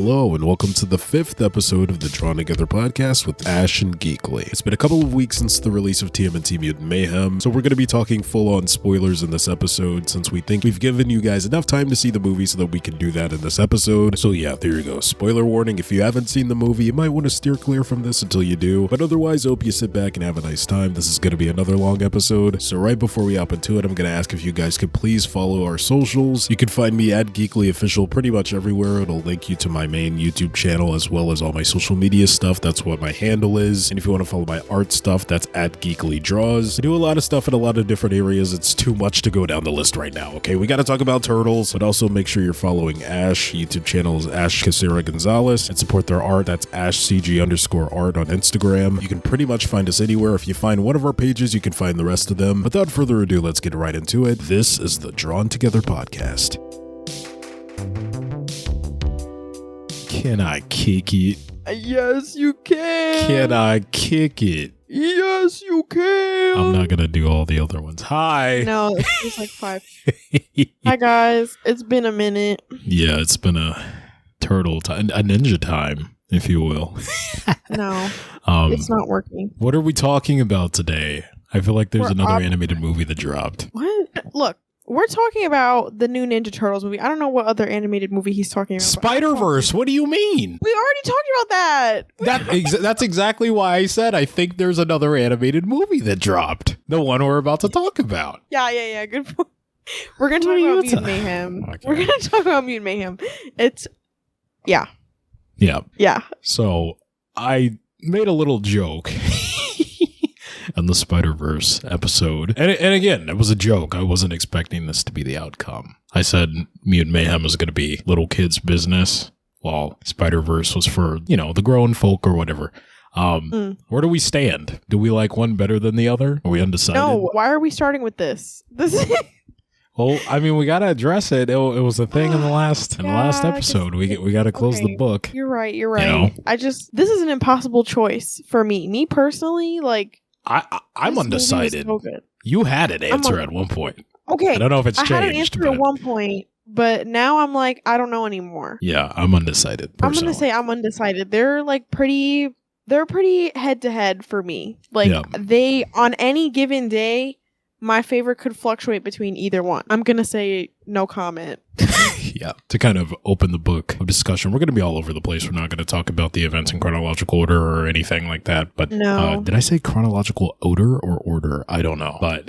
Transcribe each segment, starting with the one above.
Hello and welcome to the 5th episode of the Drawn Together podcast with Ash and Geekily. It's been a couple of weeks since the release of TMNT Mutant Mayhem, so we're going to be talking full-on spoilers in this episode since we think we've given you guys enough time to see the movie so that we can do that in this episode. So yeah, there you go. Spoiler warning, if you haven't seen the movie, you might want to steer clear from this until you do, but otherwise, hope you sit back and have a nice time. This is going to be another long episode, so right before we hop into it, I'm going to ask if you guys could please follow our socials. You can find me at Geekily Official pretty much everywhere. It'll link you to my main YouTube channel as well as all my social media stuff. That's what my handle is. And if you want to follow my art stuff, that's at Geekily Draws. I do a lot of stuff in a lot of different areas. It's too much to go down the list right now. Okay, we got to talk about turtles, but also make sure you're following Ash. YouTube channel is Ash Casera Gonzalez and support their art. That's AshCG_art on Instagram. You can pretty much find us anywhere. If you find one of our pages, you can find the rest of them. Without further ado, let's get right into it. This is the Drawn Together podcast. Can I kick it? Yes, you can. Can I kick it? Yes, you can. I'm not gonna do all the other ones. Hi. No, it's just like 5. Hi, guys. It's been a minute. Yeah, it's been a turtle time, a ninja time, if you will. No, it's not working. What are we talking about today? I feel like there's another animated movie that dropped. What? Look. We're talking about the new Ninja Turtles movie. I don't know what other animated movie he's talking about. Spiderverse. What do you mean? We already talked about that. That's exactly why I said I think there's another animated movie that dropped. The one we're about to talk about. Yeah. Good point. We're going to talk about Mutant Mayhem. Okay. We're going to talk about Mutant Mayhem. Yeah. So I made a little joke on the Spiderverse episode. And again, it was a joke. I wasn't expecting this to be the outcome. I said Mutant Mayhem was going to be little kids' business, while Spiderverse was for, the grown folk or whatever. Where do we stand? Do we like one better than the other? Are we undecided? No, why are we starting with this? Well, I mean, we got to address it. It was a thing in the last episode. We got to close the book. You're right. This is an impossible choice for me. Me personally, I'm undecided. So you had an answer at one point. Okay. I don't know if it's changed. I had an answer at one point, but now I'm like, I don't know anymore. Yeah, I'm undecided. Personally. I'm going to say I'm undecided. They're pretty head to head for me. They, on any given day, my favorite could fluctuate between either one. I'm going to say no comment. Yeah, to kind of open the book of discussion, we're going to be all over the place. We're not going to talk about the events in chronological order or anything like that. But no. Did I say chronological odor or order? I don't know. But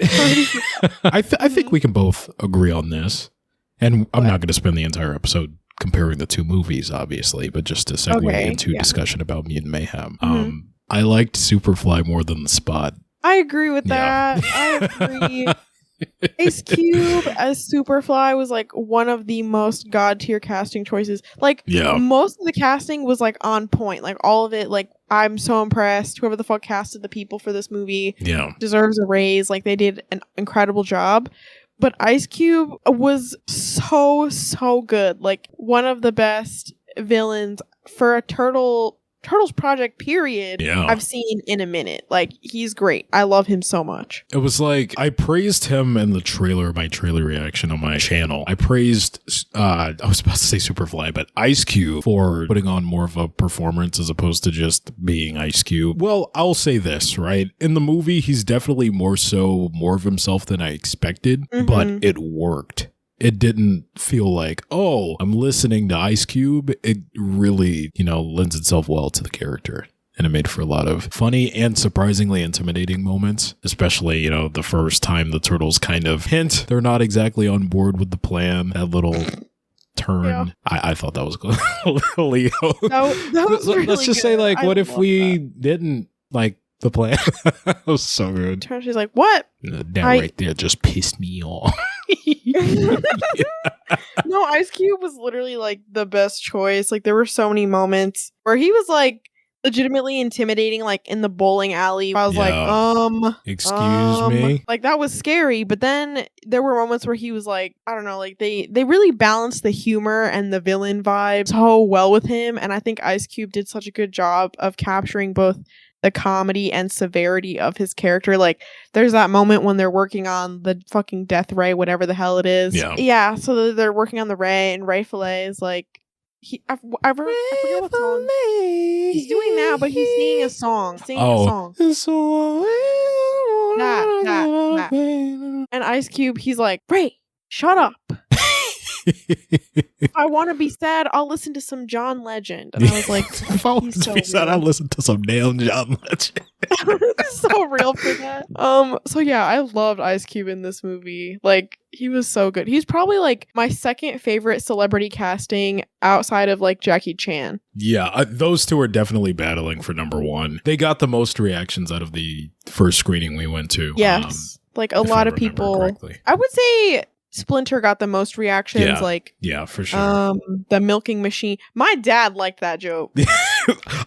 I think we can both agree on this. And I'm not going to spend the entire episode comparing the two movies, obviously, but just to segue into discussion about Mutant Mayhem. Mm-hmm. I liked Superfly more than The Spot. I agree with that. I agree. Ice Cube as Superfly was one of the most god tier casting choices. Most of the casting was on point. All of it, I'm so impressed. Whoever the fuck casted the people for this movie deserves a raise. They did an incredible job. But Ice Cube was so good. One of the best villains for a Turtles project period I've seen in a minute. He's great. I love him so much. It was I praised him in the trailer, my trailer reaction on my channel. I praised I was about to say Superfly, but Ice Cube for putting on more of a performance as opposed to just being Ice Cube. Well, I'll say this, right? In the movie, he's definitely more of himself than I expected, but it worked. It didn't feel I'm listening to Ice Cube. It really, lends itself well to the character. And it made for a lot of funny and surprisingly intimidating moments, especially, the first time the turtles kind of hint they're not exactly on board with the plan. That little turn. Yeah. I thought that was good. Leo. That was really Let's just say, what if we didn't like the plan? That was so good. She's like, what? That right there just pissed me off. No, Ice Cube was literally the best choice. There were so many moments where he was legitimately intimidating, in the bowling alley. I was excuse me. That was scary. But then there were moments where he was I don't know, they really balanced the humor and the villain vibe so well with him. And I think Ice Cube did such a good job of capturing both the comedy and severity of his character. There's that moment when they're working on the fucking death ray, whatever the hell it is. Yeah. So they're working on the ray, and Ray Fillet is I forget what song he's doing now, but he's singing a song. That. And Ice Cube, he's like, Ray, shut up. If I want to be sad, I'll listen to some John Legend. And I was like, if I want to be sad, I'll listen to some damn John Legend. So real for that. So yeah, I loved Ice Cube in this movie. Like, he was so good. He's probably like my second favorite celebrity casting outside of like Jackie Chan. Yeah, those two are definitely battling for number one. They got the most reactions out of the first screening we went to. Yes. Like a lot of people. I would say Splinter got the most reactions. Yeah, for sure. The milking machine. My dad liked that joke.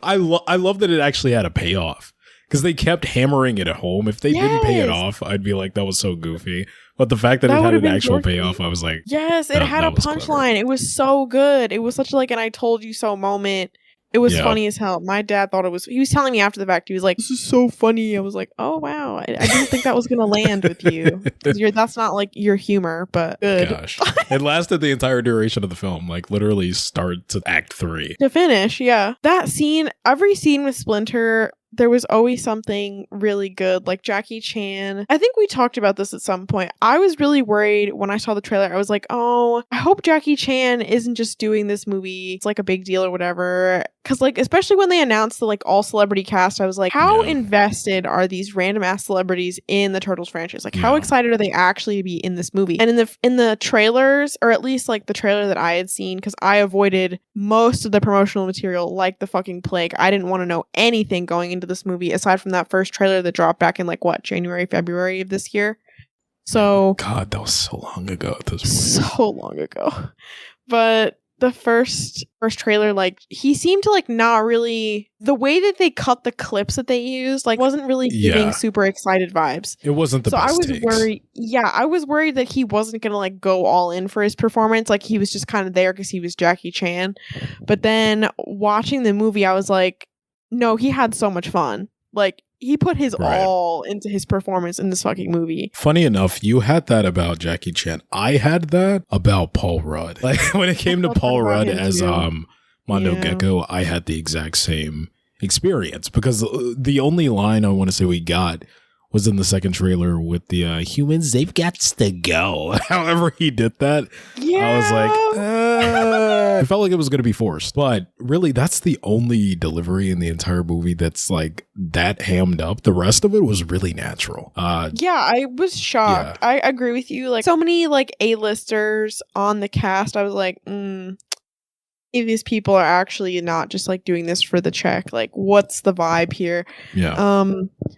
I love that it actually had a payoff because they kept hammering it at home. If they didn't pay it off, I'd be like, that was so goofy. But the fact that it had an actual payoff, I was like, yes, it had a punchline. It was so good. It was such like an I told you so moment. It was funny as hell. My dad thought it was. He was telling me after the fact. He was like, "This is so funny." I was like, "Oh wow, I didn't think that was gonna land with you. That's not like your humor." But good. Gosh, it lasted the entire duration of the film, like literally start to act 3 to finish. Yeah, that scene. Every scene with Splinter, there was always something really good. Like Jackie Chan. I think we talked about this at some point. I was really worried when I saw the trailer. I was like, "Oh, I hope Jackie Chan isn't just doing this movie. It's like a big deal or whatever." Because like, especially when they announced the like all celebrity cast, I was like, how invested are these random ass celebrities in the Turtles franchise? Like, how excited are they actually to be in this movie? And in the trailers, or at least like the trailer that I had seen, because I avoided most of the promotional material like the fucking plague. I didn't want to know anything going into this movie aside from that first trailer that dropped back in like what, January, February of this year. So God, that was so long ago at this point. So long ago. But the first trailer, like, he seemed to like not really, the way that they cut the clips that they used like wasn't really giving super excited vibes. It wasn't the best. So I was worried. Yeah, I was worried that he wasn't gonna like go all in for his performance. Like, he was just kind of there because he was Jackie Chan. But then watching the movie, I was like, no, he had so much fun. Like, he put his all into his performance in this fucking movie. Funny enough, you had that about Jackie Chan. I had that about Paul Rudd. Like, when it came to Paul Rudd as Mondo Gecko, I had the exact same experience because the only line I want to say we got was in the second trailer with the humans, they've got to go. However he did that, I was like, it felt like it was going to be forced. But really, that's the only delivery in the entire movie that's like that hammed up. The rest of it was really natural. Yeah, I was shocked. I agree with you. Like, so many like A-listers on the cast, I was like, these people are actually not just like doing this for the check. Like, what's the vibe here? Yeah.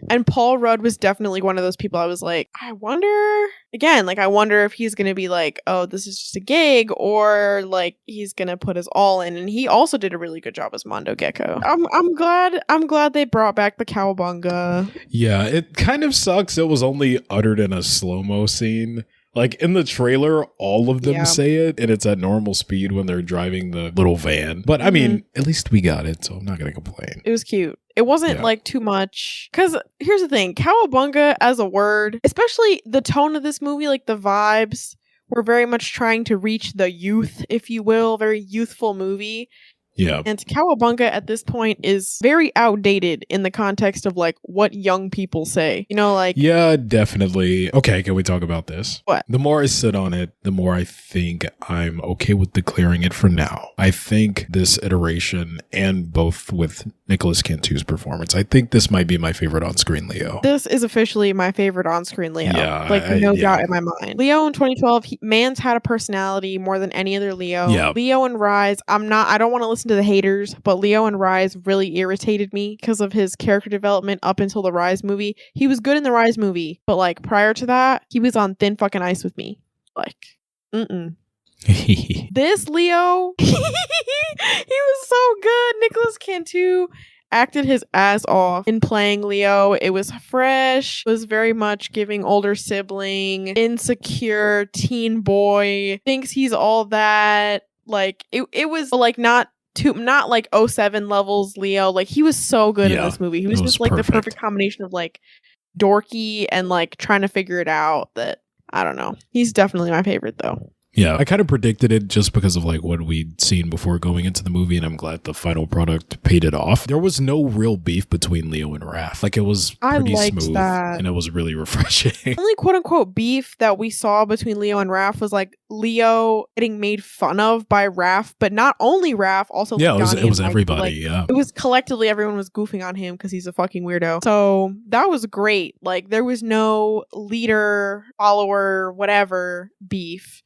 And Paul Rudd was definitely one of those people. I was like, I wonder if he's gonna be like, oh, this is just a gig, or like he's gonna put his all in. And he also did a really good job as Mondo Gecko. I'm glad they brought back the cowabunga. Yeah, it kind of sucks. It was only uttered in a slow-mo scene. Like, in the trailer, all of them say it, and it's at normal speed when they're driving the little van. But, I mean, at least we got it, so I'm not going to complain. It was cute. It wasn't, like, too much. Because, here's the thing. Cowabunga as a word, especially the tone of this movie, like, the vibes, were very much trying to reach the youth, if you will. Very youthful movie. Yeah. And cowabunga at this point is very outdated in the context of like what young people say. You know, like. Yeah, definitely. Okay, can we talk about this? What? The more I sit on it, the more I think I'm okay with declaring it for now. I think this iteration, and both with Nicholas Cantu's performance, I think this might be my favorite on-screen Leo. This is officially my favorite on-screen Leo. Yeah, like, no doubt in my mind. Leo in 2012, man's had a personality more than any other Leo. Yeah. Leo and Rise, I don't want to listen to the haters, but Leo and Rise really irritated me because of his character development up until the Rise movie. He was good in the Rise movie, but like prior to that, he was on thin fucking ice with me. Like, this Leo, he was so good. Nicholas Cantu acted his ass off in playing Leo. It was fresh. It was very much giving older sibling, insecure, teen boy, thinks he's all that. Like, it was like not like 07 levels Leo. Like, he was so good in this movie. He was just like perfect. The perfect combination of like dorky and like trying to figure it out. That, I don't know. He's definitely my favorite though. Yeah, I kind of predicted it just because of like what we'd seen before going into the movie, and I'm glad the final product paid it off. There was no real beef between Leo and Raph. Like, it was pretty smooth, and it was really refreshing. The only quote-unquote beef that we saw between Leo and Raph was like Leo getting made fun of by Raph, but not only Raph, also yeah, it was everybody. Like, yeah, it was collectively everyone was goofing on him because he's a fucking weirdo. So that was great. Like, there was no leader, follower, whatever beef.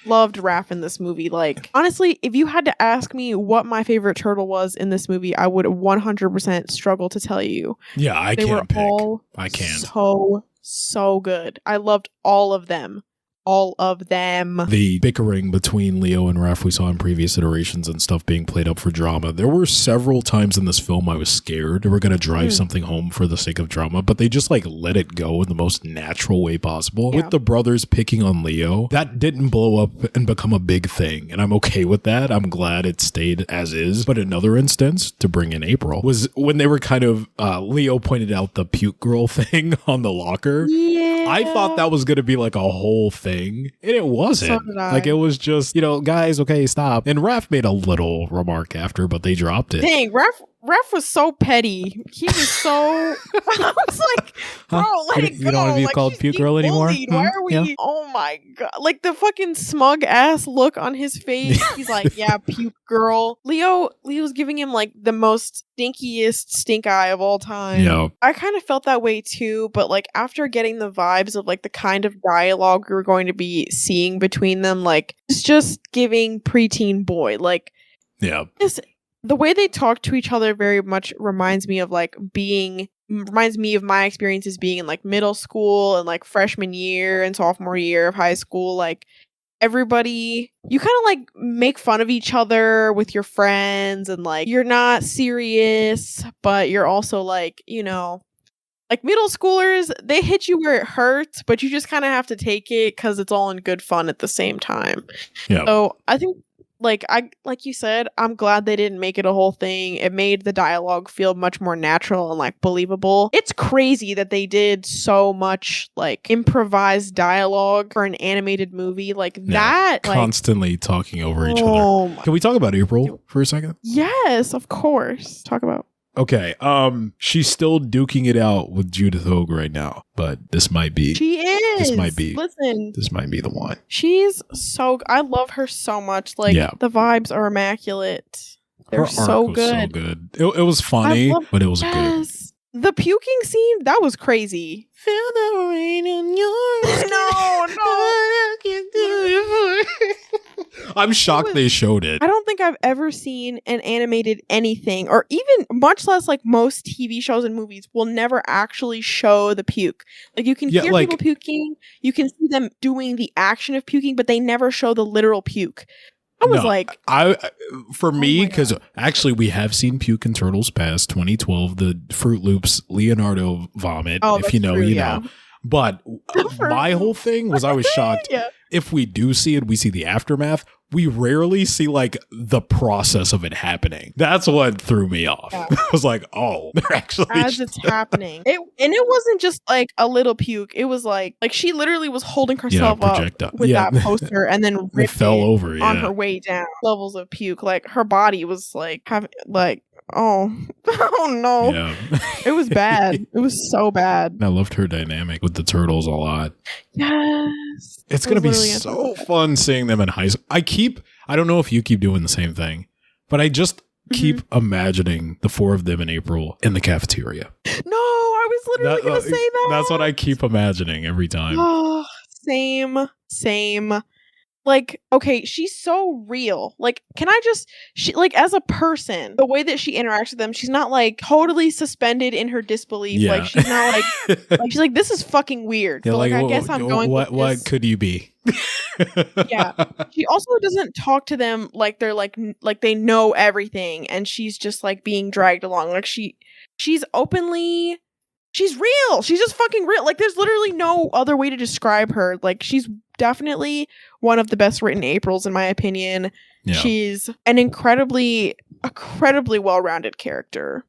Loved Raph in this movie. Like, honestly, if you had to ask me what my favorite turtle was in this movie, I would 100% struggle to tell you. Yeah, I can't pick. I can't. So good. I loved all of them. All of them. The bickering between Leo and Raph we saw in previous iterations and stuff being played up for drama. There were several times in this film I was scared they were going to drive something home for the sake of drama, but they just like let it go in the most natural way possible. Yeah. With the brothers picking on Leo, that didn't blow up and become a big thing, and I'm okay with that. I'm glad it stayed as is. But another instance, to bring in April, was when they were kind of, Leo pointed out the puke girl thing on the locker. Yeah. I thought that was going to be like a whole thing. And it wasn't. So like, it was just, guys, okay, stop. And Raph made a little remark after, but they dropped it. Dang, Raph was so petty. He was so. I was like, bro, let it go. You don't want to be like, called puke girl anymore? Why are we? Yeah. Oh my god! Like the fucking smug ass look on his face. He's like, yeah, puke girl. Leo's giving him like the most stinkiest stink eye of all time. Yeah. I kind of felt that way too, but like after getting the vibes of like the kind of dialogue we were going to be seeing between them, like it's just giving preteen boy. Like, yeah. The way they talk to each other very much reminds me of my experiences being in like middle school and like freshman year and sophomore year of high school. Like everybody, you kind of like make fun of each other with your friends, and like you're not serious, but you're also like, like middle schoolers, they hit you where it hurts, but you just kind of have to take it because it's all in good fun at the same time. Yeah. So I think, like you said, I'm glad they didn't make it a whole thing. It made the dialogue feel much more natural and like believable. It's crazy that they did so much like improvised dialogue for an animated movie like that. Constantly like, talking over each other. Can we talk about April for a second? Yes, of course. Talk about. Okay, she's still duking it out with Judith Hogue right now, but this might be. She is. This might be. Listen. This might be the one. She's so. I love her so much. Like the vibes are immaculate. They're her so arc was good. So good. It was funny, but it was good. The puking scene, that was crazy. Feel the rain in your No. I'm shocked they showed it. I don't think I've ever seen an animated anything, or even much less like most TV shows and movies will never actually show the puke. Like you can hear people puking, you can see them doing the action of puking, but they never show the literal puke. I was for me, because actually we have seen puke in Turtles Past 2012, the Fruit Loops Leonardo vomit. If you know, true, you know. But my whole thing was I was shocked. If we do see it, we see the aftermath. We rarely see like the process of it happening. That's what threw me off. Yeah. I was like, oh, they're actually as it's happening. It wasn't just like a little puke. It was like she literally was holding herself up with that poster and then ripped it fell over on her way down. Levels of puke. Like her body was like having like oh no. Yeah. It was bad. It was so bad. I loved her dynamic with the turtles a lot. Yes. It's going to be so fun seeing them in high school. I don't know if you keep doing the same thing, but I just keep imagining the four of them in April in the cafeteria. No, I was literally going to say that. That's what I keep imagining every time. Oh, same. Like, okay, she's so real. Like, as a person, the way that she interacts with them, she's not like totally suspended in her disbelief. Yeah. Like, she's not like, she's like, this is fucking weird. Yeah, but like, I guess I'm going with this. What could you be? Yeah. She also doesn't talk to them like they're like they know everything, and she's just like being dragged along. Like she's real. She's just fucking real. Like there's literally no other way to describe her. Like she's definitely one of the best written Aprils in my opinion. Yeah. She's an incredibly incredibly well-rounded character.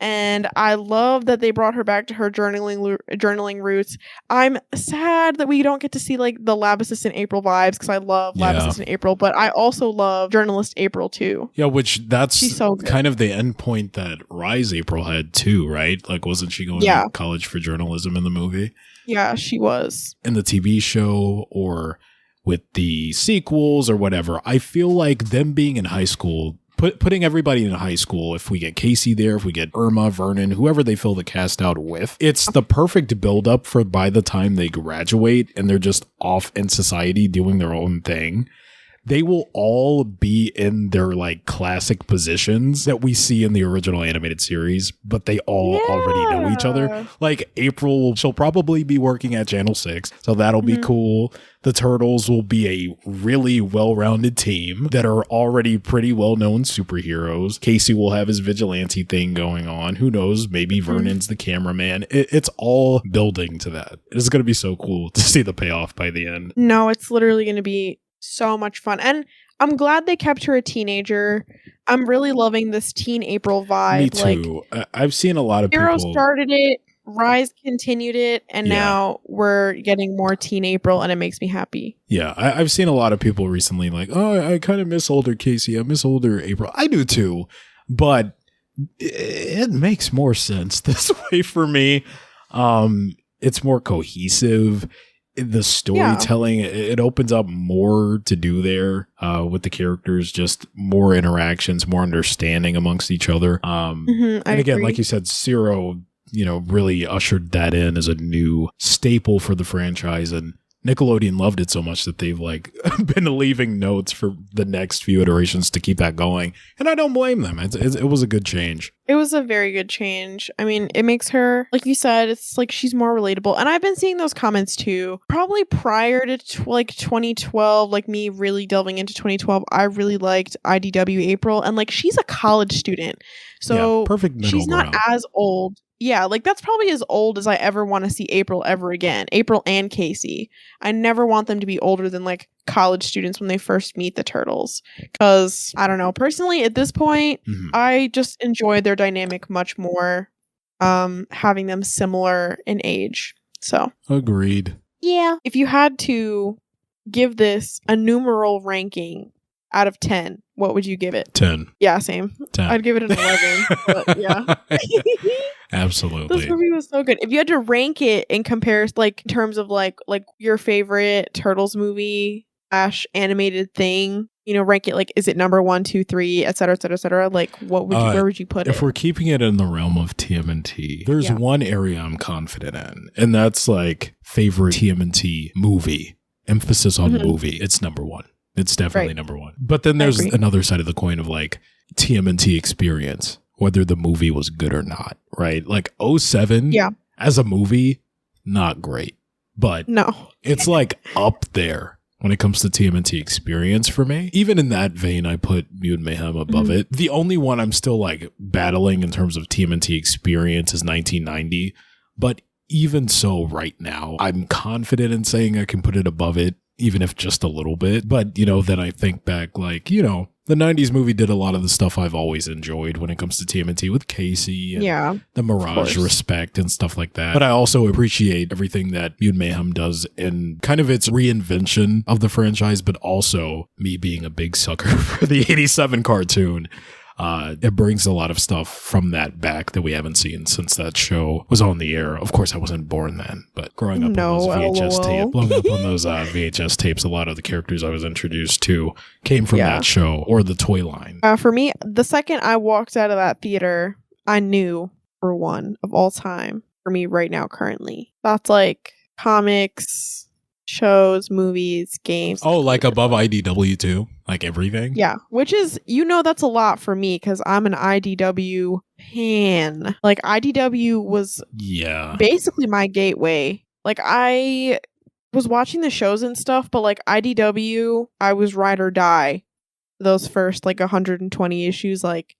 And I love that they brought her back to her journaling roots. I'm sad that we don't get to see like the lab assistant April vibes, because I love lab assistant April, but I also love journalist April too. Yeah, which that's so kind of the end point that Rise April had too, right? Like, wasn't she going to college for journalism in the movie? Yeah, she was. In the TV show or with the sequels or whatever, I feel like them being in high school, putting everybody in high school, if we get Casey there, if we get Irma, Vernon, whoever they fill the cast out with, it's the perfect buildup for by the time they graduate and they're just off in society doing their own thing. They will all be in their like classic positions that we see in the original animated series, but they all already know each other. Like April, she'll probably be working at Channel 6, so that'll be cool. The Turtles will be a really well-rounded team that are already pretty well-known superheroes. Casey will have his vigilante thing going on. Who knows? Maybe Vernon's the cameraman. It's all building to that. It's going to be so cool to see the payoff by the end. No, it's literally going to be so much fun. And I'm glad they kept her a teenager. I'm really loving this teen April vibe. Me too. Like, I've seen a lot of Hero people started it, Rise continued it, and now we're getting more teen April, and it makes me happy. Yeah, I've seen a lot of people recently like, oh, I kind of miss older Casey. I miss older April. I do too, but it makes more sense this way for me. It's more cohesive. The storytelling, it opens up more to do there with the characters, just more interactions, more understanding amongst each other. And again, like you said, Zero, really ushered that in as a new staple for the franchise. And Nickelodeon loved it so much that they've like been leaving notes for the next few iterations to keep that going. And I don't blame them. It was a good change. It was a very good change. I mean, it makes her, like you said, it's like she's more relatable. And I've been seeing those comments too. Probably prior to 2012, like me really delving into 2012, I really liked IDW April. And like she's a college student. So perfect middle she's not as old. Yeah, like that's probably as old as I ever want to see April ever again. April and Casey. I never want them to be older than like college students when they first meet the Turtles. Because, I don't know, personally at this point, I just enjoy their dynamic much more, having them similar in age. So. Agreed. Yeah. If you had to give this a numeral ranking out of 10, what would you give it? 10. Yeah, same. 10. I'd give it an 11. But yeah. Absolutely. This movie was so good. If you had to rank it in comparison, like in terms of like your favorite Turtles movie / animated thing, rank it like, is it number 1, 2, 3, et cetera, et cetera, et cetera? Like, what would you, where would you put it? If we're keeping it in the realm of TMNT, there's one area I'm confident in, and that's like favorite TMNT movie. Emphasis on movie. It's number 1. It's definitely number 1. But then there's another side of the coin of like TMNT Experience, whether the movie was good or not, right? Like 07 as a movie, not great. But it's like up there when it comes to TMNT Experience for me. Even in that vein, I put Mutant Mayhem above it. The only one I'm still like battling in terms of TMNT Experience is 1990. But even so right now, I'm confident in saying I can put it above it, even if just a little bit. But, then I think back like, the 90s movie did a lot of the stuff I've always enjoyed when it comes to TMNT with Casey and the Mirage Respect and stuff like that. But I also appreciate everything that Mutant Mayhem does in kind of its reinvention of the franchise, but also me being a big sucker for the 87 cartoon. It brings a lot of stuff from that back that we haven't seen since that show was on the air. Of course, I wasn't born then, but growing up on those VHS tapes, blowing up on those VHS tapes, a lot of the characters I was introduced to came from that show or the toy line. For me, the second I walked out of that theater, I knew for one of all time for me right now, currently. That's like comics, shows, movies, games. Oh, like above IDW too? Like everything? Yeah, which is, that's a lot for me because I'm an IDW fan. Like IDW was basically my gateway. Like I was watching the shows and stuff, but like IDW, I was ride or die. Those first like 120 issues, like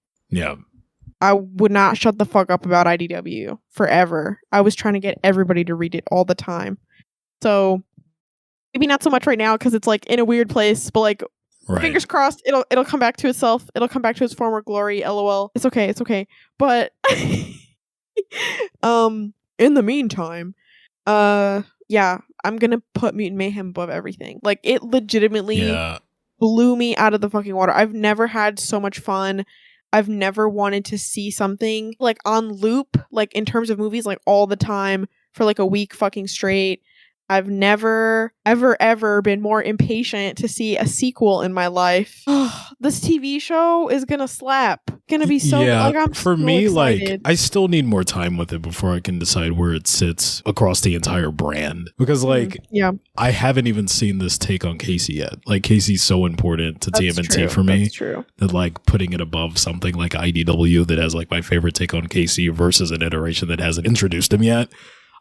I would not shut the fuck up about IDW forever. I was trying to get everybody to read it all the time. So maybe not so much right now because it's like in a weird place, but like Right. Fingers crossed, it'll come back to itself. It'll come back to its former glory. LOL. It's okay. But in the meantime, yeah, I'm gonna put Mutant Mayhem above everything. Like, it legitimately blew me out of the fucking water. I've never had so much fun. I've never wanted to see something like on loop, like in terms of movies, like all the time for like a week fucking straight. I've never, ever been more impatient to see a sequel in my life. This TV show is gonna slap. Gonna be so like, I'm for so me, excited. like, I still need more time with it before I can decide where it sits across the entire brand. Because like, I haven't even seen this take on Casey yet. Like, Casey's so important to TMNT for me. That's true. That like putting it above something like IDW that has like my favorite take on Casey versus an iteration that hasn't introduced him yet.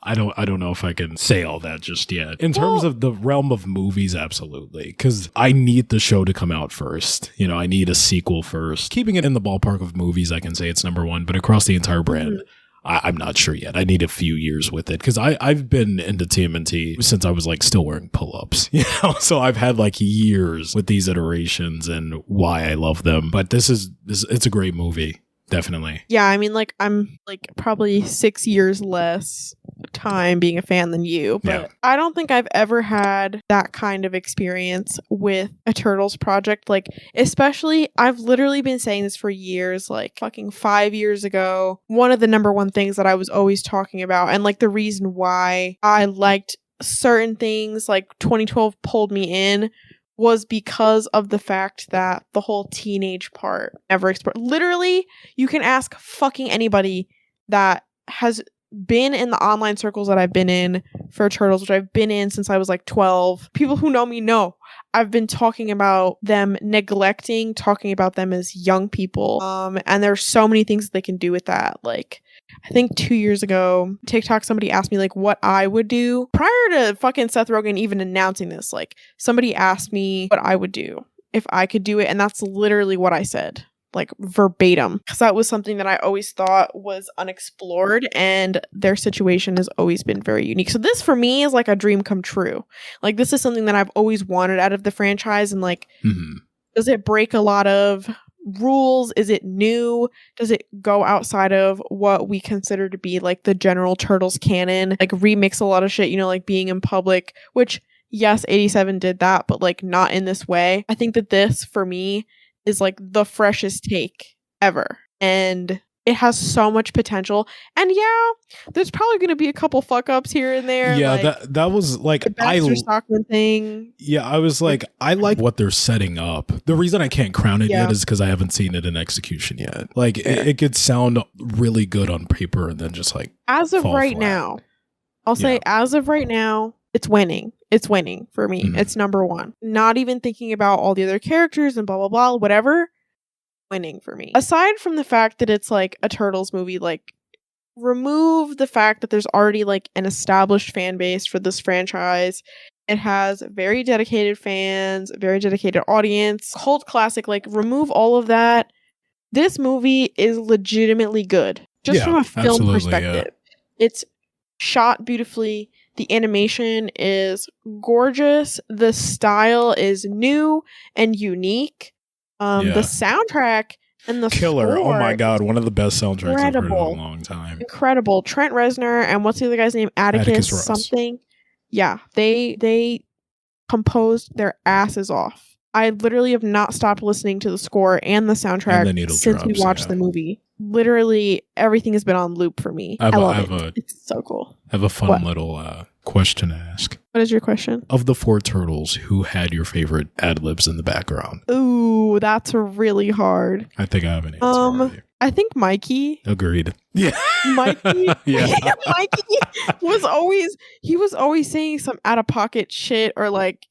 I don't know if I can say all that just yet. In terms of the realm of movies, absolutely. Because I need the show to come out first. You know, I need a sequel first. Keeping it in the ballpark of movies, I can say it's number one. But across the entire brand, I'm not sure yet. I need a few years with it. Because I've been into TMNT since I was like still wearing pull-ups. You know, so I've had like years with these iterations and why I love them. But it's a great movie. Definitely. Yeah, I mean, like, I'm like probably 6 years less time being a fan than you, but I don't think I've ever had that kind of experience with a Turtles project. Like, especially, I've literally been saying this for years, like fucking 5 years ago. One of the number one things that I was always talking about, and like the reason why I liked certain things, like 2012 pulled me in, was because of the fact that the whole teenage part never explored. Literally, you can ask fucking anybody that has been in the online circles that I've been in for Turtles, which I've been in since I was like 12. People who know me know I've been talking about them talking about them as young people. And there's so many things that they can do with that. Like, I think 2 years ago, TikTok, somebody asked me like what I would do prior to fucking Seth Rogen even announcing this. Like, somebody asked me what I would do if I could do it. And that's literally what I said, like verbatim, because that was something that I always thought was unexplored, and their situation has always been very unique. So this for me is like a dream come true. Like, this is something that I've always wanted out of the franchise. And like, does it break a lot of rules? Is it new? Does it go outside of what we consider to be like the general Turtles canon? Like, remix a lot of shit, you know, like being in public, which yes, 87 did that, but like not in this way. I think that this for me is like the freshest take ever, and it has so much potential. And yeah, there's probably going to be a couple fuck ups here and there. Yeah, like that was like the Baxter Stockman thing. Yeah, I was like, I like what they're setting up. The reason I can't crown it yet is because I haven't seen it in execution yet. Like, it could sound really good on paper and then just like as of right now, I'll say as of right now, it's winning. It's winning for me. It's number one. Not even thinking about all the other characters and blah, blah, blah, whatever. Winning for me. Aside from the fact that it's like a Turtles movie, like, remove the fact that there's already like an established fan base for this franchise. It has very dedicated fans, very dedicated audience, cult classic. Like, remove all of that. This movie is legitimately good. Just from a film perspective. It's shot beautifully. The animation is gorgeous. The style is new and unique. The soundtrack and the killer. score, oh my god, one of the best soundtracks I've heard in a long time. Incredible. Trent Reznor and what's the other guy's name? Atticus something. Yeah, they composed their asses off. I literally have not stopped listening to the score and the soundtrack since we watched the movie. Literally everything has been on loop for me. I love it. It's so cool. I have a fun little question to ask. What is your question? Of the 4 Turtles, who had your favorite ad-libs in the background? Ooh, that's really hard. I think I have an answer already. I think Mikey. Agreed. Yeah. Mikey. Mikey was always saying some out-of-pocket shit, or like,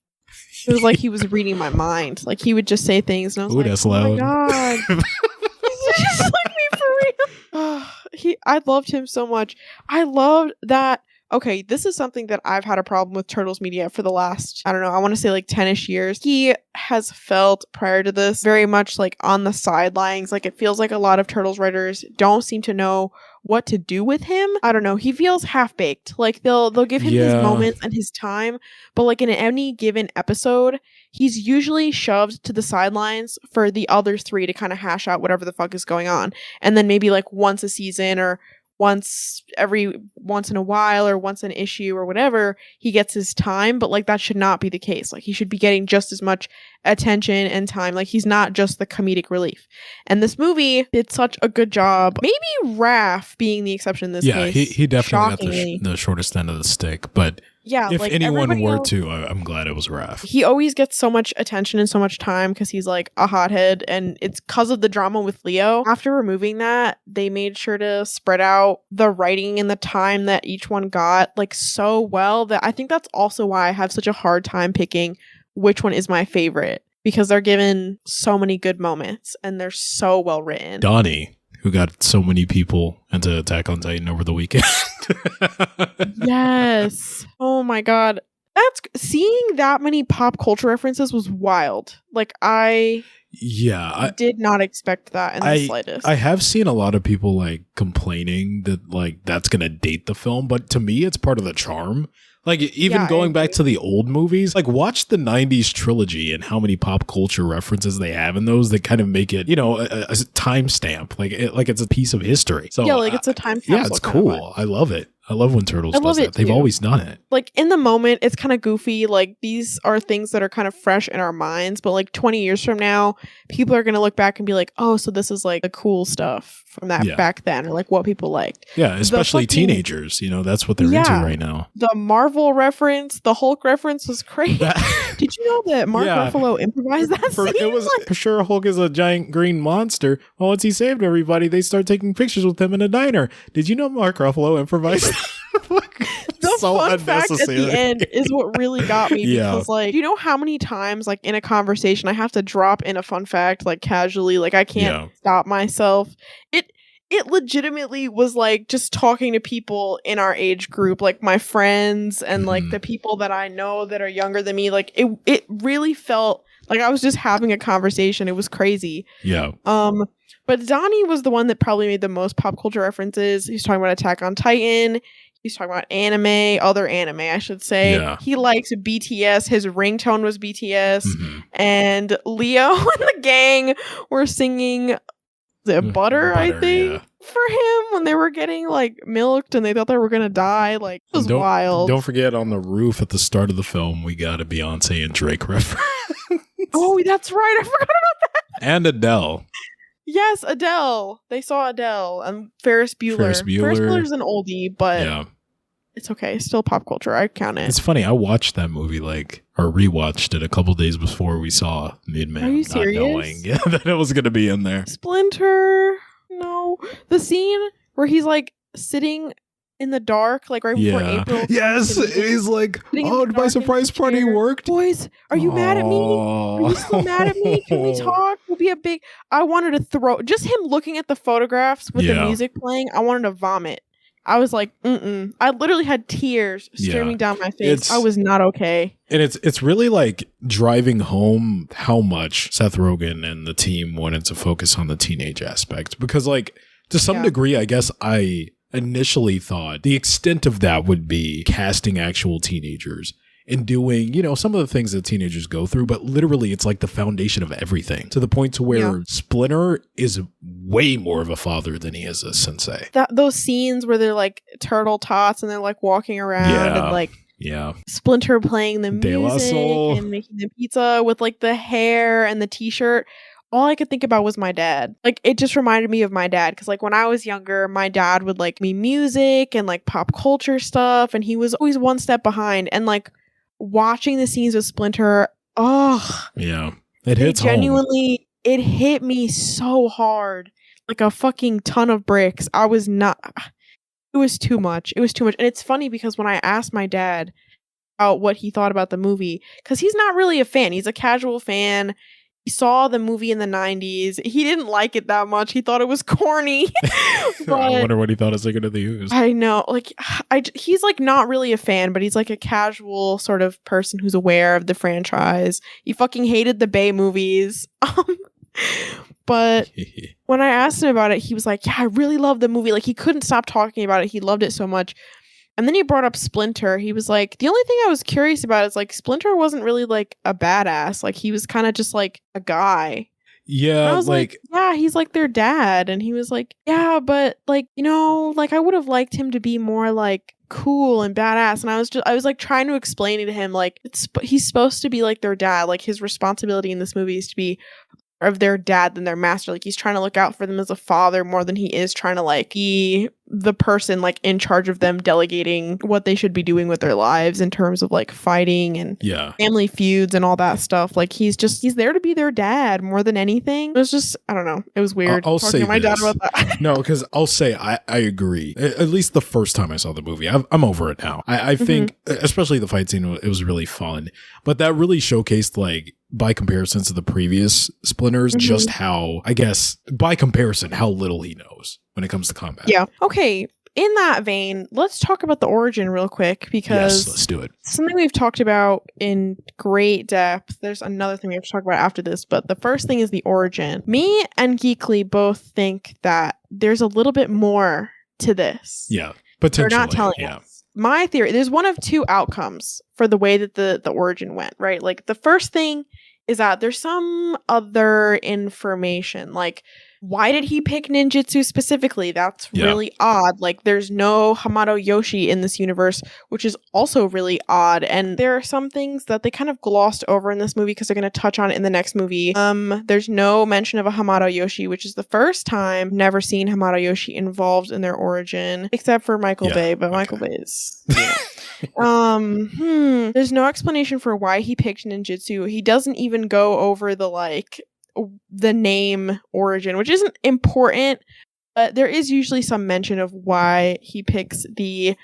it was like he was reading my mind. Like, he would just say things and I was like, that's oh loud. my god. He's just like me for real. I loved him so much. I loved that okay, this is something that I've had a problem with Turtles media for the last, I don't know, I want to say like 10-ish years. He has felt prior to this very much like on the sidelines. Like it feels like a lot of Turtles writers don't seem to know what to do with him. I don't know. He feels half-baked. Like they'll give him his moments and his time, but like in any given episode, he's usually shoved to the sidelines for the other three to kind of hash out whatever the fuck is going on. And then maybe like once a season or once in a while or once an issue or whatever, he gets his time, but like that should not be the case. Like he should be getting just as much attention and time. Like he's not just the comedic relief. And this movie did such a good job. Maybe Raph being the exception in this case. Yeah, he definitely got the shortest end of the stick, but yeah, if like anyone were else, to, I'm glad it was Raph. He always gets so much attention and so much time because he's like a hothead, and it's because of the drama with Leo. After removing that, they made sure to spread out the writing and the time that each one got like so well that I think that's also why I have such a hard time picking which one is my favorite, because they're given so many good moments and they're so well written. Donnie, who got so many people into Attack on Titan over the weekend. Yes. Oh my god. Seeing that many pop culture references was wild. Like I did not expect that in the slightest. I have seen a lot of people like complaining that like that's gonna date the film, but to me it's part of the charm. Like even going back to the old movies, like watch the 90s trilogy and how many pop culture references they have in those that kind of make it, you know, a timestamp. Like it's a piece of history. So yeah, like it's a time capsule. Yeah, it's cool. I love it. I love when Turtles does that. They've always done it. Like in the moment, it's kind of goofy. Like these are things that are kind of fresh in our minds. But like 20 years from now, people are going to look back and be like, oh, so this is like the cool stuff from that back then, or like what people liked. Yeah, especially teenagers. You know, that's what they're into right now. The Marvel reference, the Hulk reference was crazy. Did you know that Mark Ruffalo improvised that scene? It was for sure Hulk is a giant green monster. Well, once he saved everybody, they start taking pictures with him in a diner. Did you know Mark Ruffalo improvised? The so fun fact at the end is what really got me, because like, you know how many times like in a conversation I have to drop in a fun fact like casually, like I can't stop myself. It legitimately was like just talking to people in our age group, like my friends and like the people that I know that are younger than me. Like it really felt like I was just having a conversation. It was crazy. Yeah. But Donnie was the one that probably made the most pop culture references. He's talking about Attack on Titan. He's talking about other anime, I should say. Yeah. He likes BTS. His ringtone was BTS. And Leo and the gang were singing Butter, I think, for him when they were getting like milked and they thought they were going to die. Like, it was wild. Don't forget, on the roof at the start of the film, we got a Beyonce and Drake reference. Oh, that's right. I forgot about that. And Adele. Yes, Adele. They saw Adele and Ferris Bueller. Ferris Bueller's an oldie, but it's okay. Still pop culture. I count it. It's funny. I watched that movie or rewatched it a couple days before we saw Mutant Mayhem. Are you serious? Not knowing that it was going to be in there. Splinter. No. The scene where he's like sitting in the dark, like right before April. Yes, he's like, oh, my surprise party worked. Boys, are you mad at me? Are you still mad at me? Can we talk? We'll be I wanted to throw, just him looking at the photographs with the music playing, I wanted to vomit. I was like, I literally had tears streaming down my face. I was not okay. And it's really like driving home how much Seth Rogen and the team wanted to focus on the teenage aspect. Because like, to some degree, I guess I initially thought the extent of that would be casting actual teenagers and doing, you know, some of the things that teenagers go through, but literally it's like the foundation of everything, to the point to where Splinter is way more of a father than he is a sensei. Those scenes where they're like turtle tots and they're like walking around and like Splinter playing the music and making the pizza with like the hair and the t-shirt. All I could think about was my dad. Like, it just reminded me of my dad. Because, like, when I was younger, my dad would like me music and, like, pop culture stuff. And he was always one step behind. And, like, watching the scenes with Splinter, yeah. It hits genuinely, it hit me so hard. Like a fucking ton of bricks. It was too much. It was too much. And it's funny because when I asked my dad about what he thought about the movie, because he's not really a fan. He's a casual fan. he saw the movie in the 90s. He didn't like it that much. He thought it was corny. I wonder what he thought of Sick of the Ooze. I know. Like, he's like not really a fan, but he's like a casual sort of person who's aware of the franchise. He fucking hated the Bay movies. But when I asked him about it, he was like, yeah, I really love the movie. Like, he couldn't stop talking about it. He loved it so much. And then he brought up Splinter. He was like, the only thing I was curious about is like Splinter wasn't really like a badass. Like, he was kind of just like a guy. Yeah, and I was like, yeah, he's like their dad. And he was like, yeah, but like, you know, like I would have liked him to be more like cool and badass. And I was like trying to explain to him like he's supposed to be like their dad. Like his responsibility in this movie is to be of their dad than their master. Like he's trying to look out for them as a father more than he is trying to like be the person like in charge of them, delegating what they should be doing with their lives in terms of like fighting and family feuds and all that stuff. Like he's there to be their dad more than anything. It was just, I don't know, it was weird. I'll say to my this. dad about that. No, because I'll say I agree. At least the first time I saw the movie, I'm over it now. I think especially the fight scene, it was really fun, but that really showcased like, by comparison to the previous Splinters, just how, I guess, by comparison, how little he knows when it comes to combat. Yeah. Okay. In that vein, let's talk about the origin real quick, because let's do it. Something we've talked about in great depth. There's another thing we have to talk about after this, but the first thing is the origin. Me and Geekily both think that there's a little bit more to this. Yeah, potentially. They're not telling us. My theory, there's one of two outcomes for the way that the origin went, right? Like the first thing is that there's some other information, like why did he pick ninjutsu specifically? That's really odd. Like there's no Hamato Yoshi in this universe, which is also really odd. And there are some things that they kind of glossed over in this movie because they're going to touch on it in the next movie. There's no mention of a Hamato Yoshi, which is the first time never seen Hamato Yoshi involved in their origin, except for Michael Bay, but Michael Bay is there's no explanation for why he picked ninjutsu. He doesn't even go over the name origin, which isn't important, but there is usually some mention of why he picks the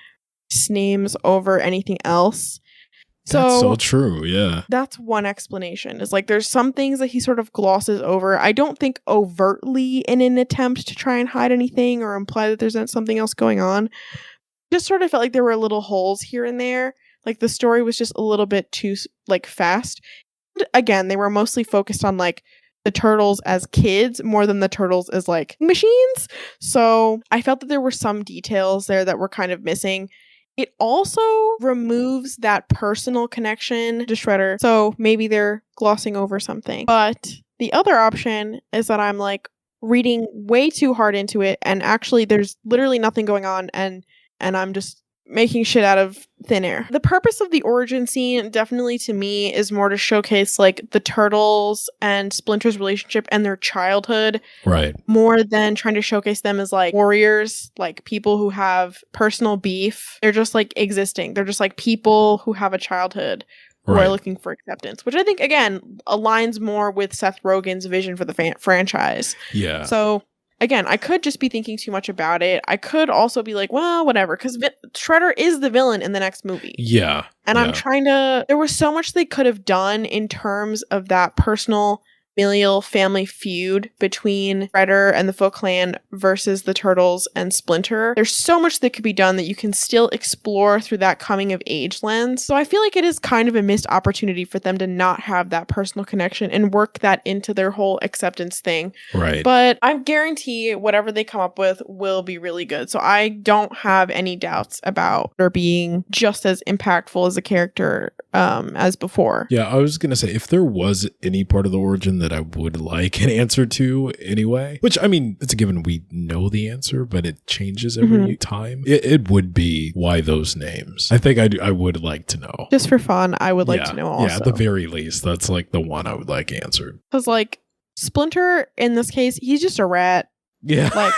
names over anything else. That's so true. Yeah, that's one explanation. Is like there's some things that he sort of glosses over. I don't think overtly in an attempt to try and hide anything or imply that there's something else going on. Just sort of felt like there were little holes here and there. Like the story was just a little bit too like fast. And again, they were mostly focused on like the turtles as kids more than the turtles as like machines. So I felt that there were some details there that were kind of missing. It also removes that personal connection to Shredder. So maybe they're glossing over something. But the other option is that I'm like reading way too hard into it, and actually there's literally nothing going on, and I'm just making shit out of thin air. The purpose of the origin scene definitely to me is more to showcase like the turtles and Splinter's relationship and their childhood. Right. More than trying to showcase them as like warriors, like people who have personal beef. They're just like existing. They're just like people who have a childhood who are looking for acceptance, which I think again aligns more with Seth Rogen's vision for the franchise. Yeah. So again, I could just be thinking too much about it. I could also be like, well, whatever, because Shredder is the villain in the next movie. Yeah. And I'm trying to... There was so much they could have done in terms of that personal familial family feud between Shredder and the Foot Clan versus the Turtles and Splinter. There's so much that could be done that you can still explore through that coming of age lens. So I feel like it is kind of a missed opportunity for them to not have that personal connection and work that into their whole acceptance thing. Right. But I guarantee whatever they come up with will be really good. So I don't have any doubts about her being just as impactful as a character as before. Yeah, I was going to say, if there was any part of the origin that I would like an answer to anyway, which, I mean, it's a given we know the answer, but it changes every time. It would be why those names. I think I would like to know. Just for fun, I would like to know also. Yeah, at the very least, that's like the one I would like answered. Because like Splinter, in this case, he's just a rat. Yeah. Like,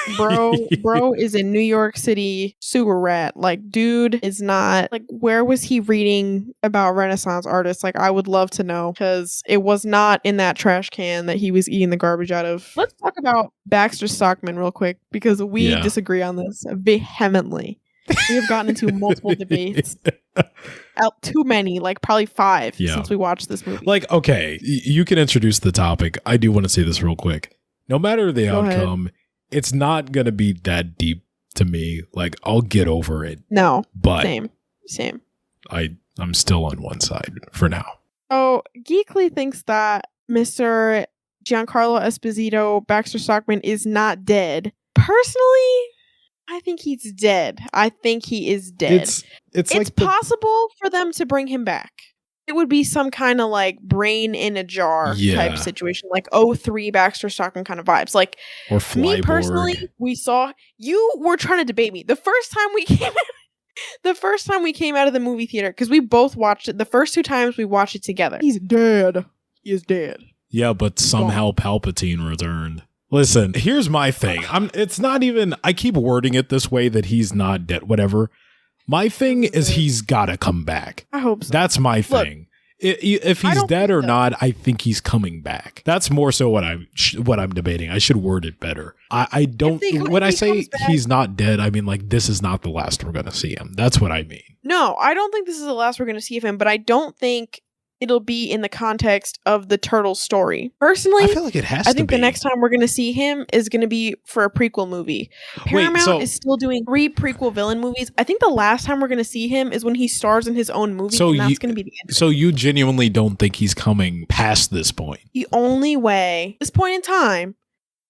bro is in New York City, sewer rat. Like, dude is not, like, where was he reading about Renaissance artists? Like, I would love to know, because it was not in that trash can that he was eating the garbage out of. Let's talk about Baxter Stockman real quick, because we disagree on this vehemently. We have gotten into multiple debates. Too many, like probably 5 since we watched this movie. Like, okay, you can introduce the topic. I do want to say this real quick. No matter the outcome, it's not going to be that deep to me. Like, I'll get over it. No, but same. I'm still on one side for now. Oh, Geekily thinks that Mr. Giancarlo Esposito, Baxter Stockman, is not dead. Personally, I think he's dead. I think he is dead. It's like possible for them to bring him back. It would be some kind of like brain in a jar type situation, like OUTSIIIIDE Baxter Stockman kind of vibes. Like, or me personally, you were trying to debate me the first time we came out of the movie theater, because we both watched it. The first 2 times we watched it together. He's dead. He is dead. Yeah, but somehow Palpatine returned. Listen, here's my thing. It's not even, I keep wording it this way that he's not dead, whatever. My thing is he's got to come back. I hope so. That's my thing. If he's dead or not, I think he's coming back. That's more so what I'm debating. I should word it better. I don't, when I say he's not dead, I mean like this is not the last we're going to see him. That's what I mean. No, I don't think this is the last we're going to see of him, but I don't think it'll be in the context of the Turtles story. Personally, I feel like it has to be. I think the next time we're going to see him is going to be for a prequel movie. Paramount is still doing 3 prequel villain movies. I think the last time we're going to see him is when he stars in his own movie, and that's going to be the end. So you genuinely don't think he's coming past this point? The only way, this point in time,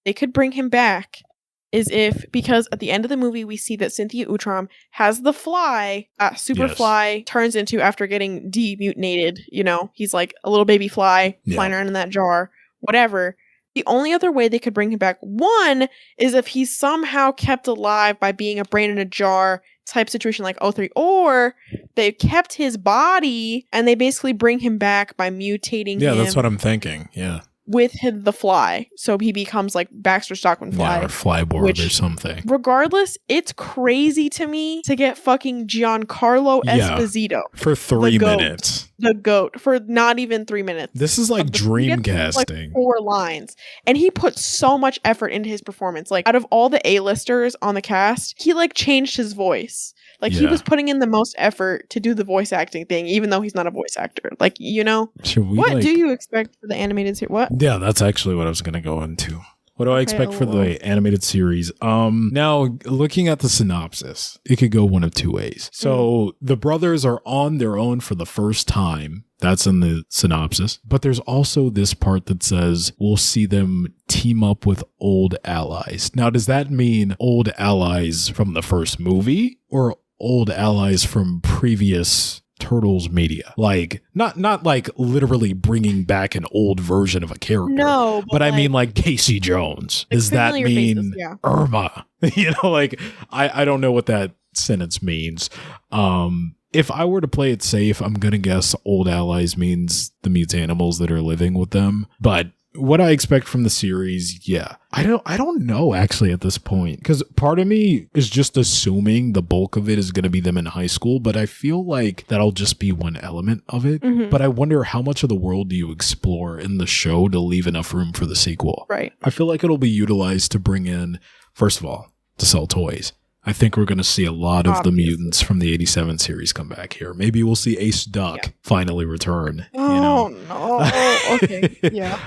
they could bring him back is because at the end of the movie, we see that Cynthia Utrom has the fly, Superfly turns into after getting demutinated. You know, he's like a little baby fly flying around in that jar, whatever. The only other way they could bring him back, one, is if he's somehow kept alive by being a brain in a jar type situation like OUTSIIIIDE, or they kept his body and they basically bring him back by mutating him. Yeah, that's what I'm thinking. Yeah. With the fly, so he becomes like Baxter Stockman fly, or Flyboard or something. Regardless, it's crazy to me to get fucking Giancarlo Esposito for 3 minutes. The GOAT for not even 3 minutes. This is like dream casting. Like 4 lines, and he put so much effort into his performance. Like out of all the A-listers on the cast, he like changed his voice. Like he was putting in the most effort to do the voice acting thing, even though he's not a voice actor. Like, you know, what do you expect for the animated series? What? Yeah, that's actually what I was going to go into. What do I expect for the animated series? Now, looking at the synopsis, it could go one of 2 ways. So the brothers are on their own for the first time. That's in the synopsis. But there's also this part that says we'll see them team up with old allies. Now, does that mean old allies from the first movie or old allies from previous Turtles media? Like not like literally bringing back an old version of a character. No, but I mean like Casey Jones. Does that mean Irma? You know, like I don't know what that sentence means. If I were to play it safe, I'm gonna guess old allies means the mutanimals that are living with them. But what I expect from the series, I don't know actually at this point, because part of me is just assuming the bulk of it is going to be them in high school, but I feel like that'll just be one element of it. But I wonder how much of the world do you explore in the show to leave enough room for the sequel? Right. I feel like it'll be utilized to bring in, first of all, to sell toys. I think we're going to see a lot of the mutants from the 87 series come back here. Maybe we'll see Ace Duck finally return. Oh, no. Okay. Yeah.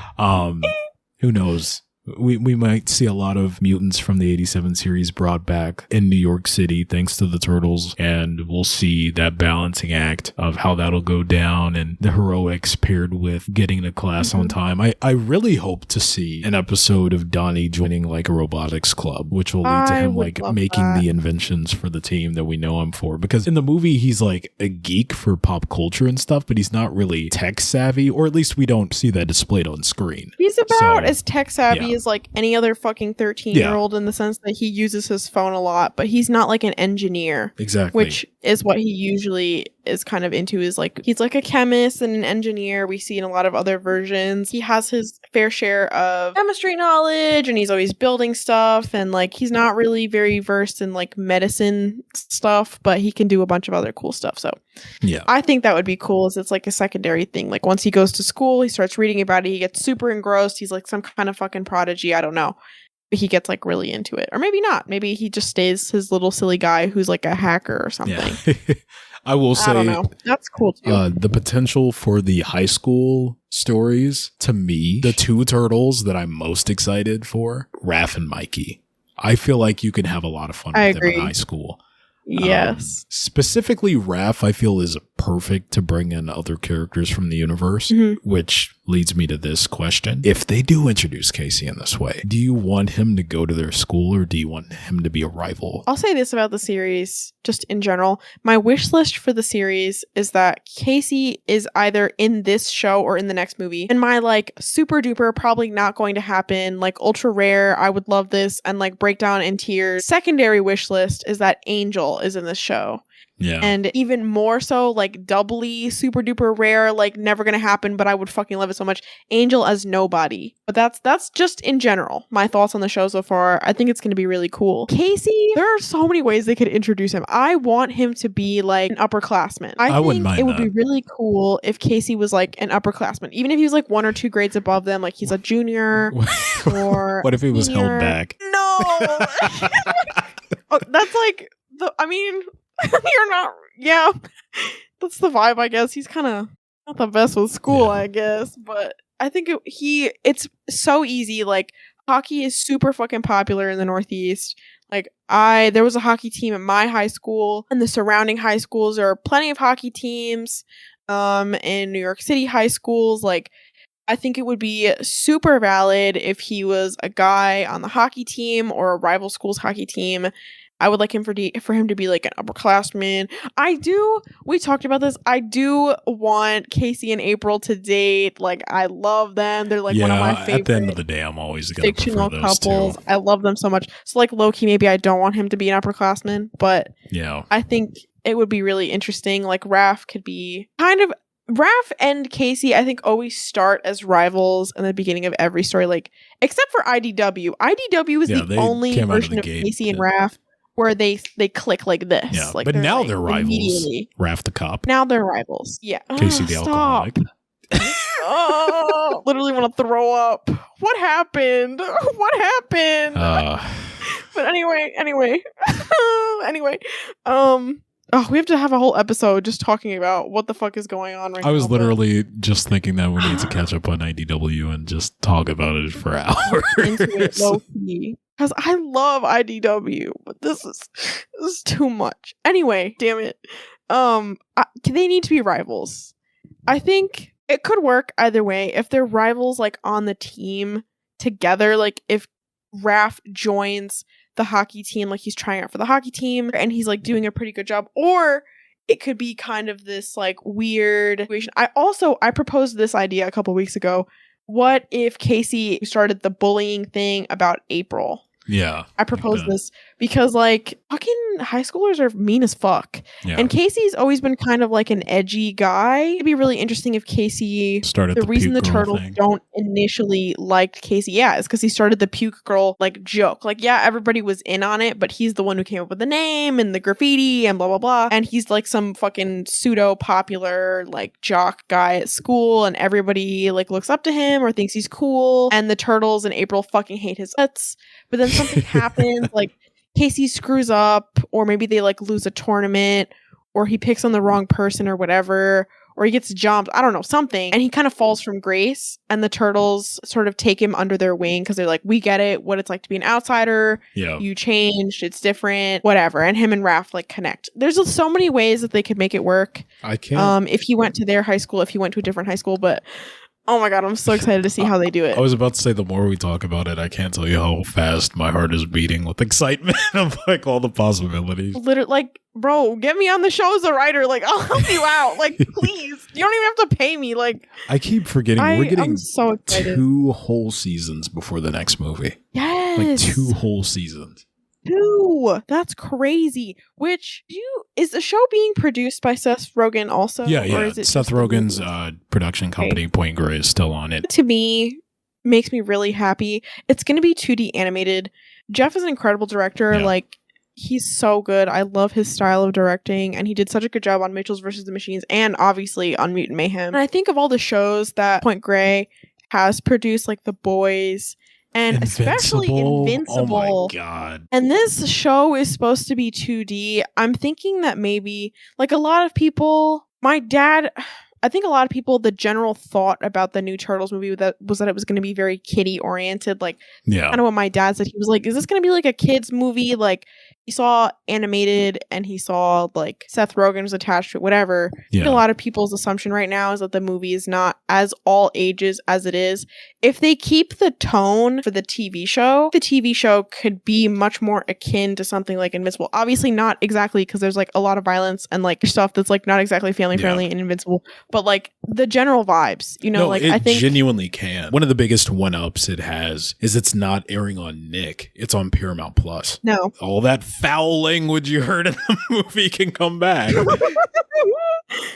Who knows? We might see a lot of mutants from the 87 series brought back in New York City thanks to the Turtles, and we'll see that balancing act of how that'll go down and the heroics paired with getting to class on time. I really hope to see an episode of Donnie joining like a robotics club, which will lead to him like making the inventions for the team that we know him for, because in the movie he's like a geek for pop culture and stuff, but he's not really tech savvy, or at least we don't see that displayed on screen. He's about as tech savvy is like any other fucking 13-year-old in the sense that he uses his phone a lot, but he's not like an engineer. Exactly. Which is what he usually is kind of into, is like he's like a chemist and an engineer we see in a lot of other versions. He has his fair share of chemistry knowledge and he's always building stuff, and like he's not really very versed in like medicine stuff, but he can do a bunch of other cool stuff. So I think that would be cool, as it's like a secondary thing. Like once he goes to school, he starts reading about it, he gets super engrossed, he's like some kind of fucking prodigy, I don't know. he gets like really into it. Or maybe not. Maybe he just stays his little silly guy who's like a hacker or something. Yeah. I will say, I don't know. That's cool too. The potential for the high school stories, to me, the two turtles that I'm most excited for, Raph and Mikey. I feel like you can have a lot of fun with them in high school. Yes. Specifically, Raph, I feel, is perfect to bring in other characters from the universe, which leads me to this question. If they do introduce Casey in this way, do you want him to go to their school or do you want him to be a rival? I'll say this about the series, just in general. My wish list for the series is that Casey is either in this show or in the next movie. And my like super duper, probably not going to happen, like ultra rare, I would love this, and like breakdown in tears. Secondary wish list is that Angel is in this show. Yeah. And even more so, like doubly super duper rare, like never gonna happen, but I would fucking love it so much. Angel as nobody. But that's just in general my thoughts on the show so far. I think it's gonna be really cool. Casey, there are so many ways they could introduce him. I want him to be like an upperclassman. I wouldn't think mind it would that. be really cool if Casey was like an upperclassman, even if he was like 1 or 2 grades above them, like he's a junior. Or what if he was senior. held back? No. Oh, that's like you're not. Yeah, that's the vibe, I guess. He's kind of not the best with school, I guess, but I think it's so easy. Like, hockey is super fucking popular in the Northeast. Like, there was a hockey team at my high school, and the surrounding high schools. There are plenty of hockey teams in New York City high schools. Like, I think it would be super valid if he was a guy on the hockey team or a rival school's hockey team. I would like him for him to be like an upperclassman. We talked about this. I do want Casey and April to date. Like, I love them. They're like one of my favorite. At the end of the day, I'm always going to fictional prefer those couples. two. I love them so much. So like low-key, maybe I don't want him to be an upperclassman, but yeah, I think it would be really interesting. Like Raph could be Raph and Casey, I think, always start as rivals in the beginning of every story, like except for IDW. IDW is the only version of Casey and Raph where they click like this. Yeah, like but now like, they're rivals. Raph the cop. Now they're rivals. Yeah. Casey the alcoholic. Oh, literally want to throw up. What happened? What happened? But anyway. Oh, we have to have a whole episode just talking about what the fuck is going on right now. I was literally just thinking that we need to catch up on IDW and just talk about it for hours. Into it low-key. Because I love IDW, but this is too much. Anyway, damn it. They need to be rivals. I think it could work either way. If they're rivals, like, on the team together, like, if Raph joins the hockey team, like, he's trying out for the hockey team, and he's, like, doing a pretty good job, or it could be kind of this, like, weird situation. I proposed this idea a couple weeks ago. What if Casey started the bullying thing about April? Yeah. I proposed this because, like, fucking high schoolers are mean as fuck. Yeah. And Casey's always been kind of like an edgy guy. It'd be really interesting if Casey started the reason the turtles don't initially like Casey, is because he started the puke girl, like, joke. Like, yeah, everybody was in on it, but he's the one who came up with the name and the graffiti and blah, blah, blah. And he's, like, some fucking pseudo-popular, like, jock guy at school, and everybody, like, looks up to him or thinks he's cool. And the turtles and April fucking hate his guts. But then something happens, like Casey screws up, or maybe they like lose a tournament, or he picks on the wrong person or whatever, or he gets jumped, I don't know, something. And he kind of falls from grace, and the turtles sort of take him under their wing because they're like, we get it, what it's like to be an outsider. Yeah. You changed, it's different, whatever. And him and Raph like connect. There's so many ways that they could make it work. I can't. If he went to their high school, if he went to a different high school, but oh my god, I'm so excited to see how they do it. I was about to say, the more we talk about it, I can't tell you how fast my heart is beating with excitement of like all the possibilities. Literally, like, bro, get me on the show as a writer. Like, I'll help you out. Like, please. You don't even have to pay me. Like, I keep forgetting we're getting so excited. 2 whole seasons before the next movie. Yes. Like 2 whole seasons. 2. That's crazy. Which is the show being produced by Seth Rogen also? Yeah. Or is it Seth Rogen's production company, Point Grey, is still on it. To me, makes me really happy. It's going to be 2D animated. Jeff is an incredible director. Yeah. Like, he's so good. I love his style of directing, and he did such a good job on Mitchell's vs. the Machines and obviously on Mutant Mayhem. And I think of all the shows that Point Grey has produced, like The Boys And especially Invincible. Oh my god. And this show is supposed to be 2D. I'm thinking that maybe, like, a lot of people, I think a lot of people, the general thought about the new Turtles movie was that it was going to be very kiddie oriented. Like, kind of what my dad said. He was like, is this going to be like a kid's movie? Like, he saw animated and he saw like Seth Rogen was attached to it, whatever. I think a lot of people's assumption right now is that the movie is not as all ages as it is. If they keep the tone for the TV show could be much more akin to something like Invincible. Obviously not exactly, because there's like a lot of violence and like stuff that's like not exactly family friendly in Invincible, but like the general vibes, you know, like it I think genuinely can. One of the biggest one-ups it has is it's not airing on Nick. It's on Paramount Plus. No. All that foul language you heard in the movie can come back.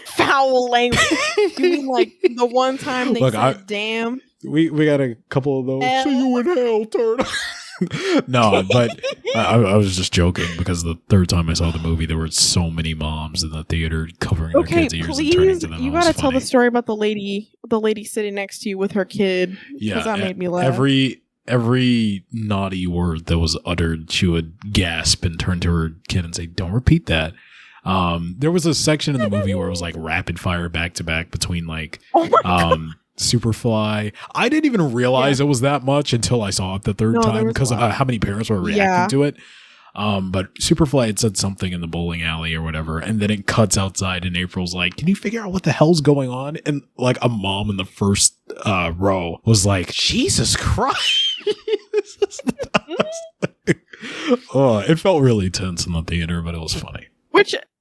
Foul language. You mean like the one time they said damn? We got a couple of those. See you in hell, turtle. No, but I was just joking, because the third time I saw the movie, there were so many moms in the theater covering their kids' ears and turning to them. You gotta tell the story about the lady sitting next to you with her kid. Yeah, that made me laugh. Every naughty word that was uttered, she would gasp and turn to her kid and say, "Don't repeat that." There was a section in the movie where it was like rapid fire back to back between like Superfly. I didn't even realize it was that much until I saw it the third time, because of how many parents were reacting to it. But Superfly had said something in the bowling alley or whatever, and then it cuts outside and April's like, "Can you figure out what the hell's going on?" And like a mom in the first row was like, "Jesus Christ." Oh, it felt really tense in the theater, but it was funny.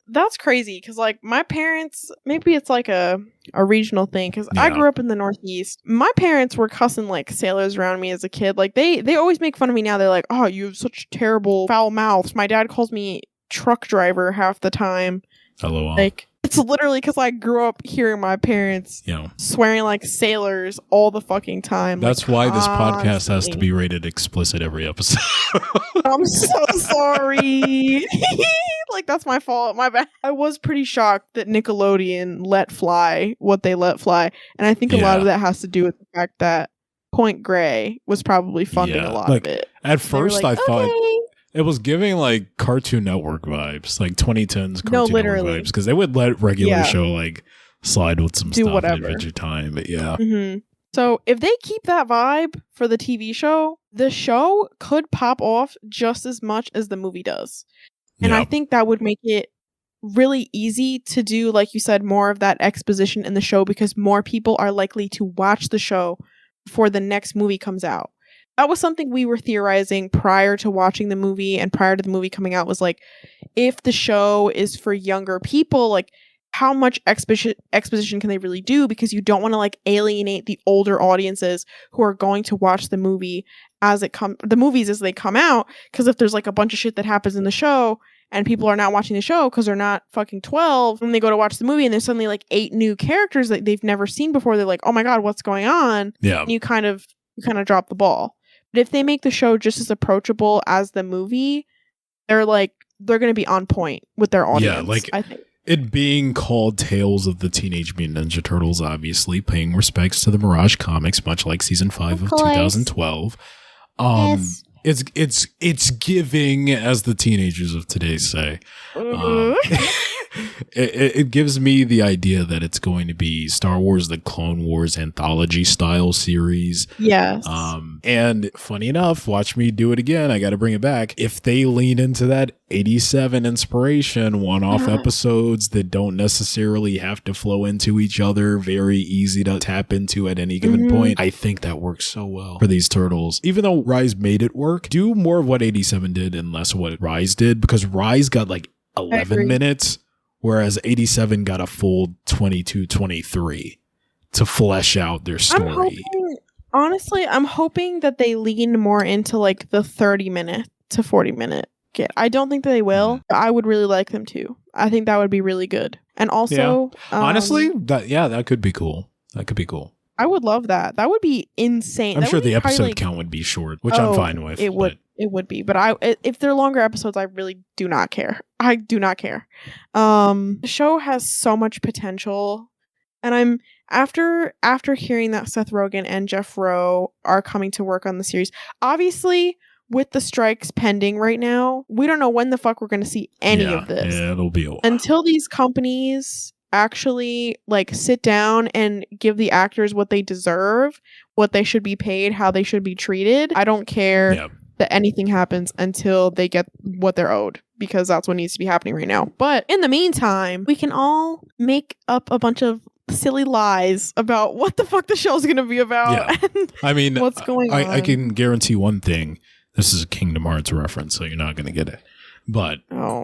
That's crazy, because like my parents, maybe it's like a regional thing, because I grew up in the Northeast. My parents were cussing like sailors around me as a kid. Like they always make fun of me now. They're like, "Oh, you have such terrible foul mouths." My dad calls me truck driver half the time. LOL. Like, it's literally because I grew up hearing my parents swearing like sailors all the fucking time. That's why this podcast has to be rated explicit every episode. I'm so sorry. Like, that's my fault. My bad. I was pretty shocked that Nickelodeon let fly what they let fly. And I think a lot of that has to do with the fact that Point Grey was probably funding a lot of it. At first, I thought it was giving like Cartoon Network vibes, like 2010s Cartoon Network vibes, because they would let regular show like slide with some stuff in Adventure Time. But So if they keep that vibe for the TV show, the show could pop off just as much as the movie does. And I think that would make it really easy to do, like you said, more of that exposition in the show, because more people are likely to watch the show before the next movie comes out. That was something we were theorizing prior to watching the movie and prior to the movie coming out, was like, if the show is for younger people, like, how much exposition can they really do? Because you don't want to like alienate the older audiences who are going to watch the movie the movies as they come out. Because if there's like a bunch of shit that happens in the show and people are not watching the show because they're not fucking 12, and they go to watch the movie and there's suddenly like 8 new characters that they've never seen before, they're like, "Oh my god, what's going on?" Yeah, and you kind of drop the ball. But if they make the show just as approachable as the movie, they're going to be on point with their audience. Yeah, like, I think. It being called Tales of the Teenage Mutant Ninja Turtles, obviously paying respects to the Mirage comics, much like season 5 of 2012. Yes. It's giving, as the teenagers of today say. It gives me the idea that it's going to be Star Wars: The Clone Wars anthology style series. Yes. And funny enough, watch me do it again. I got to bring it back. If they lean into that 87 inspiration, one-off episodes that don't necessarily have to flow into each other, very easy to tap into at any given point, I think that works so well for these turtles. Even though Rise made it work, do more of what 87 did and less of what Rise did, because Rise got like 11 minutes. Whereas 87 got a full 22, 23 to flesh out their story. I'm hoping that they lean more into like the 30-minute to 40-minute get. I don't think that they will. But I would really like them to. I think that would be really good. And also, honestly, that could be cool. That could be cool. I would love that. That would be insane. I'm sure the episode count would be short, which I'm fine with. It would be, but if they're longer episodes, I really do not care. I do not care. The show has so much potential, And I'm after hearing that Seth Rogen and Jeff Rowe are coming to work on the series. Obviously, with the strikes pending right now, we don't know when the fuck we're going to see any of this. Yeah, it'll be a while. Until these companies actually like sit down and give the actors what they deserve, what they should be paid, how they should be treated. I don't care that anything happens until they get what they're owed, because that's what needs to be happening right now. But in the meantime, we can all make up a bunch of silly lies about what the fuck the show's going to be about. Yeah. And I mean, what's going on. I can guarantee one thing. This is a Kingdom Hearts reference, so you're not going to get it. But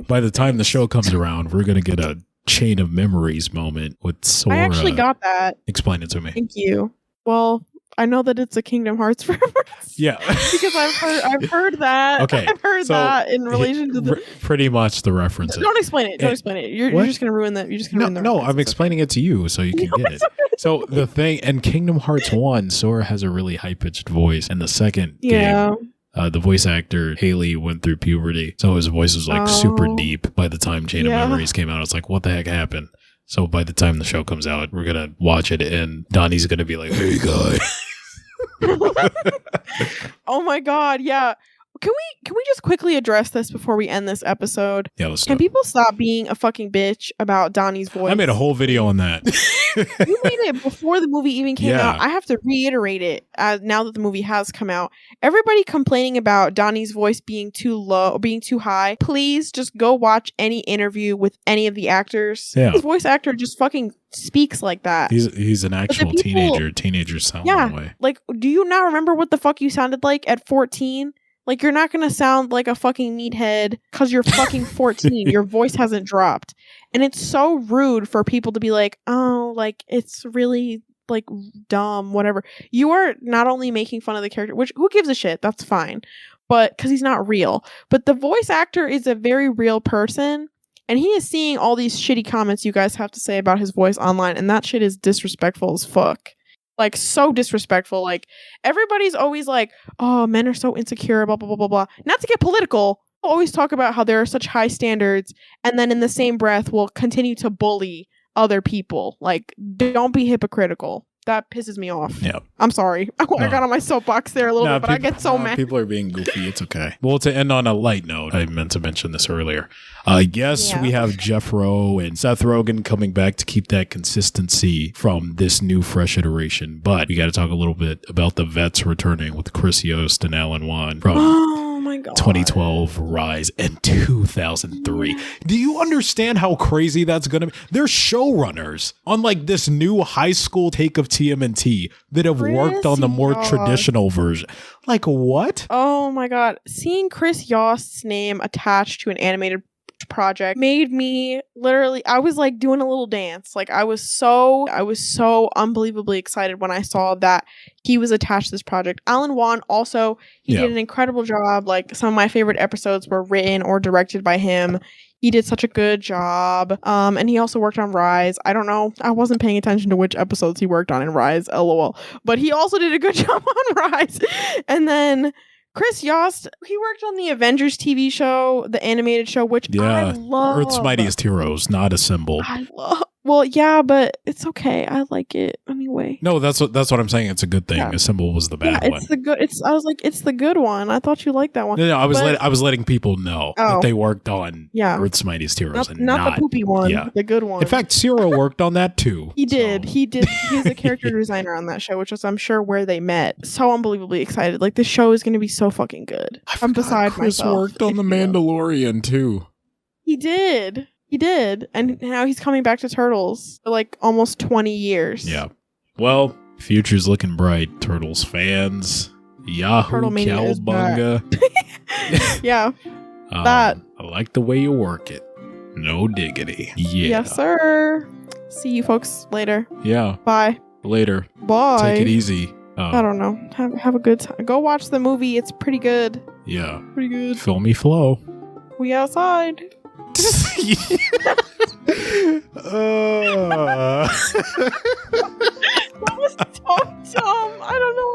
by the time the show comes around, we're going to get a chain of memories moment with Sora. I actually got that. Explain it to me. Thank you. Well, I know that it's a Kingdom Hearts reference. Yeah. Because I've heard that. Okay. I've heard that in relation to the... Pretty much the reference. Don't explain it. Don't explain it. You're just going to ruin that. You're just going to ruin the No, I'm explaining it to you so you can get it. So the thing, in Kingdom Hearts 1, Sora has a really high-pitched voice. And the second game, the voice actor, Haley, went through puberty. So his voice was like super deep by the time Chain of Memories came out. It's like, what the heck happened? So by the time the show comes out, we're going to watch it and Donnie's going to be like, hey, guy. Oh my god, yeah. Can we just quickly address this before we end this episode? Yeah, let's Can people stop being a fucking bitch about Donnie's voice? I made a whole video on that. You made it before the movie even came out. I have to reiterate it now that the movie has come out. Everybody complaining about Donnie's voice being too low or being too high, please just go watch any interview with any of the actors. Yeah. His voice actor just fucking speaks like that. He's an actual teenager. Teenagers sound that way. Like, do you not remember what the fuck you sounded like at 14? Like, you're not going to sound like a fucking meathead because you're fucking 14. Your voice hasn't dropped. And it's so rude for people to be like, oh, like, it's really, like, dumb, whatever. You are not only making fun of the character, which, who gives a shit? That's fine. But, because he's not real. But the voice actor is a very real person. And he is seeing all these shitty comments you guys have to say about his voice online. And that shit is disrespectful as fuck. Like, so disrespectful. Like, everybody's always like, oh, men are so insecure, blah, blah, blah, blah, blah. Not to get political, we'll always talk about how there are such high standards, and then in the same breath, we'll continue to bully other people. Like, don't be hypocritical. That pisses me off. Yeah. I'm sorry. I got on my soapbox there a little bit, but I get so mad. People are being goofy. It's okay. Well, to end on a light note, I meant to mention this earlier. We have Jeff Rowe and Seth Rogen coming back to keep that consistency from this new fresh iteration. But we got to talk a little bit about the vets returning with Chris Yost and Alan Wan from 2012 Rise and 2003. Do you understand how crazy that's going to be? They're showrunners on like this new high school take of TMNT that have worked on the more traditional version. Like, what? Oh my god. Seeing Chris Yost's name attached to an animated project made me literally, I was like doing a little dance. Like, I was so unbelievably excited when I saw that he was attached to this project. Alan Wan also, he did an incredible job. Like, some of my favorite episodes were written or directed by him. He did such a good job. And he also worked on Rise. I don't know. I wasn't paying attention to which episodes he worked on in Rise, LOL. But he also did a good job on Rise. And then Yost, he worked on the Avengers TV show, the animated show, which I love. Earth's Mightiest Heroes, not Assembled. I love. Well, yeah, but it's okay. I like it anyway. No, that's what I'm saying. It's a good thing. Yeah. Assemble was the bad one. I was like, it's the good one. I thought you liked that one. No, I was letting people know that they worked on Earth's Mightiest Heroes, not the poopy one. Yeah. The good one. In fact, Zero worked on that too. He did. He was a character designer on that show, which was, I'm sure, where they met. So unbelievably excited. Like, this show is going to be so fucking good. I'm beside Chris myself. Chris worked on The Mandalorian too. He did. He did. And now he's coming back to Turtles for like almost 20 years. Yeah. Well, future's looking bright, Turtles fans. Yahoo Cowabunga. Yeah. I like the way you work it. No diggity. Yeah. Yes, sir. See you folks later. Yeah. Bye. Later. Bye. Take it easy. I don't know. Have a good time. Go watch the movie. It's pretty good. Yeah. Pretty good. Filmy flow. We outside. That was so dumb. I don't know